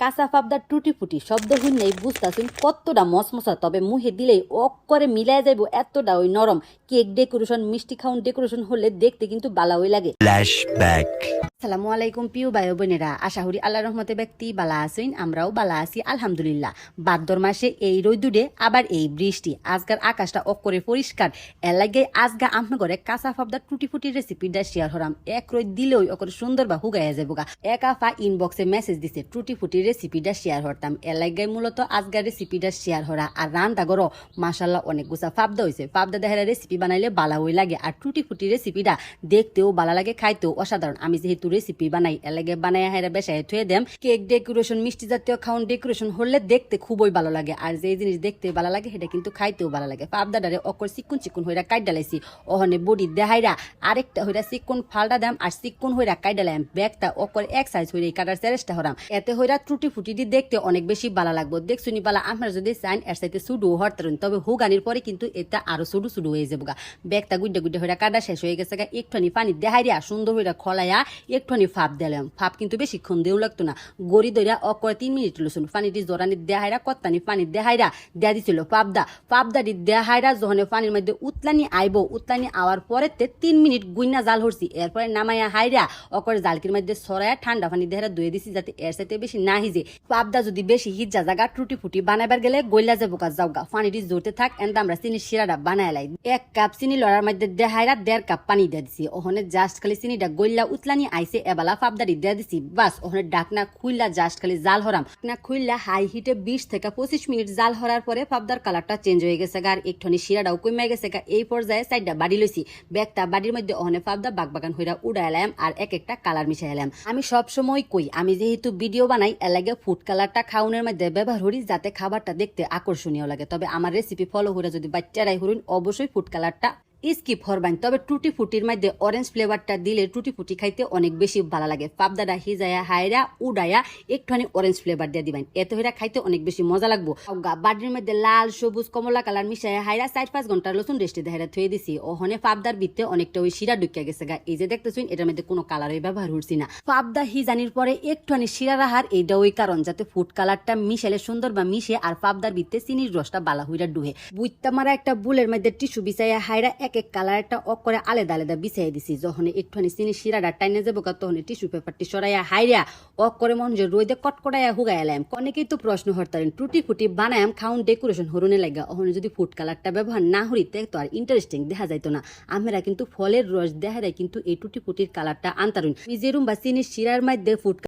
কাঁচা পাবদার টুটি ফুটি শব্দ শুনলেই বুঝতেছুন কতটা মসমসা, তবে মুহে দিলেই অক করে মিলাই যাইব এতটা ওই নরম। কেক ডেকোরেশন, মিষ্টি খাউন ডেকোরেশন হলে দেখতে কিন্তু বালাওই লাগে। ফ্ল্যাশব্যাক। আসসালামু আলাইকুম প্রিয় ভাই বোনেরা, আশা করি আল্লাহর রহমতে ব্যক্তি বালা আছেন, আমরাও বালা আছি আলহামদুলিল্লাহ। ভাদ্র মাসে এই রোদুরে আবার এই বৃষ্টি, আজকাল আকাশটা অক করে পরিষ্কার। এর লাগে আজগা আপনার ঘরে কাঁচা পাবদার টুটি ফুটি রেসিপিটা শেয়ার হরাম। এক রোদ দিলেও অকরে সুন্দর বা হুগাইয়া যাবো গা। এক আফা ইনবক্সে মেসেজ দিছে টুটি ফুটি রেসিপিটা শেয়ার হরতাম। এর লাগে মূলত আজগা রেসিপিটা শেয়ার হরা। আর রান্না করো মাশাল্লাহ অনেক গুছা পাবদা হয়েছে। পাবদা দেহেরা রেসিপি বানাইলে বালা হয়ে লাগে, আর টুটি ফুটি রেসিপিটা দেখতেও বালা লাগে, খাইতেও অসাধারণ। আমি যেহেতু রেসিপি বানাই এলাগে বানাই হেরা বেসায় থুয়ে দেম। কেক ডেকোরেশন, মিষ্টি জাতীয় খাউন ডেকোরেশন হলে দেখতে খুবই ভালো লাগে, আর যে জিনিস দেখতে ভালো লাগে সেটা কিন্তু খাইতেও ভালো লাগে। পাবদাটারে অকর চিকুন চিকুন হইরা কাইট ডালাইছি, ওহনে বডি দেহাইরা আরেকটা হইরা চিকুন ফালটা দাম, আর চিকুন হইরা কাইট ডালাইম। ব্যাগটা অকর এক সাইজ হইরে কাটার চেষ্টা হরাম। এতে হইরা টুটি ফুটি দি দেখতে অনেক বেশি ভালো লাগবো। দেখছুনি পালা আপনারা যদি চান এর সাইতে সুডু হরতারেন, তবে হুগানির পরে কিন্তু এটা আরো সুডু সুডু হয়ে যাবো গা। ব্যাগটা গুড্ডা গুড্ডা হইরা কাটা শেষ হয়ে গেছে গা। একটুখানি পানি দেহাইরা সুন্দর হইরা খলাইয়া একটুখানি ফাপ দিলাম। ফাপ কিন্তু বেশিক্ষণ দেও লাগতো না, গড়ি দইরা অকরে 3 মিনিট লসুন পানিটি জোরানি দেহাইরা কত্তানি পানি দেহাইরা দেয়া দিছিল পাবদাটি দেহাইরা যখন পানির মধ্যে উতলানি আইব, উতলানি আওয়ার পরেতে 3 মিনিট গুইনা জাল হরছি। এরপরে নামাইয়া হাইরা অকরে জালকির মধ্যে সরাইয়া ঠান্ডা পানি দেহারা ধুয়ে দিছি, যাতে এর সাথে বেশি না হিজে। পাবদা যদি বেশি হিজা জায়গা টুটি ফুটি বানাইবার গেলে গইলা যাবো গা যাওগা। পানিটি জোরতে থাক এনতে আমরা চিনি শিরাটা বানাই লাই। 1 কাপ চিনি লড়ার মধ্যে দেহাইরা 1.5 কাপ পানি দিয়ে দিছি। ওখানে জাস্ট খালি চিনিটা গইলা উতলানি আইছে, এবেলা পাবদাটি দিয়ে দিছি। বাস ওখানে ডাকনা খুইলা জাস্ট খালি জাল হরাম। না খুইলা হাই হিটে 20 থেকে 25 মিনিট জাল হরার পরে পাবদার কালারটা চেঞ্জ হয়ে গেছে গা, আর একটুখানি শিরাটাও কমে গেছে গা। এই পর্যায়ে সাইডটা বাড়ি লইছি। ব্যাগটা বাড়ির মধ্যে ওখানে পাবদা বাগবাগান হইরা উড়াইলাম, আর এক একটা কালার মিশাইলাম। আমি সব সময় কই, আমি যেহেতু ভিডিও বানাই এর লাগে ফুড কালারটা খাউনের মধ্যে ব্যবহার করি, যাতে খাবারটা দেখতে আকর্ষণীয় লাগে। তবে আমার রেসিপি ফলো করে যদি বাচ্চারাই হরুন, অবশ্যই ফুড কালারটা স্কিপ হরবাইন। তবে টুটি ফুটির মধ্যে অরেঞ্জ ফ্লেভারটা দিলে টুটি ফুটি খাইতে অনেক বেশি ভালো লাগে। পাবদাটা হিজায়া হাইরা উড়াইয়া একটুখানি অরেঞ্জ ফ্লেভার দিয়ে দিবেন, এত হইরা খাইতে অনেক বেশি মজা লাগবো। বাড়ির মধ্যে লাল সবুজ কমলা কালার মিশাইয়া হাইরা 4-5 ঘন্টার লসুন রেস্টে দেহাইরা থুয়ে দিছি। ওখানে পাবদার ভিতরে অনেকটা ওই শিরা ঢুকিয়া গেছে গা। এই যে দেখতেছুন এটার মধ্যে কোনো কালারই ব্যবহার করছি না। পাবদা হিজানির পরে একটুখানি শিরা রাহার, এইটা ওই কারণ যাতে ফুড কালারটা মিশালে সুন্দর বা মিশে, আর পাবদার ভিতরে চিনির রসটা বালা হইরা ডুহে। বুইত্তা মারা একটা বুলের মধ্যে টিস্যু বিছাইয়া হাইরা এক এক কালার একটা অক করে আলাদা আলাদা বিছাই দিছি। যখন একটুখানি চিনি শিরাটা টাইনে যাবো তখন টিস্যু পেপারটি সরাইয়া হাইরা অক করে মন যে রোদে কটকটাইয়া হুগাইলাম। অনেকেই তো প্রশ্ন হরতারেন টুটি ফুটি বানায়াম খাউন ডেকোরেশন হরুনে লাগা, ওখানে যদি ফুড কালারটা ব্যবহার না হরিতে তো আর ইন্টারেস্টিং দেখা যাইতো না। আমরা কিন্তু ফলের রস দেখারাই কিন্তু এই টুটি ফুটির কালারটা আনতারুন। যেরুম বা চিনি শিরার মধ্যে ফুড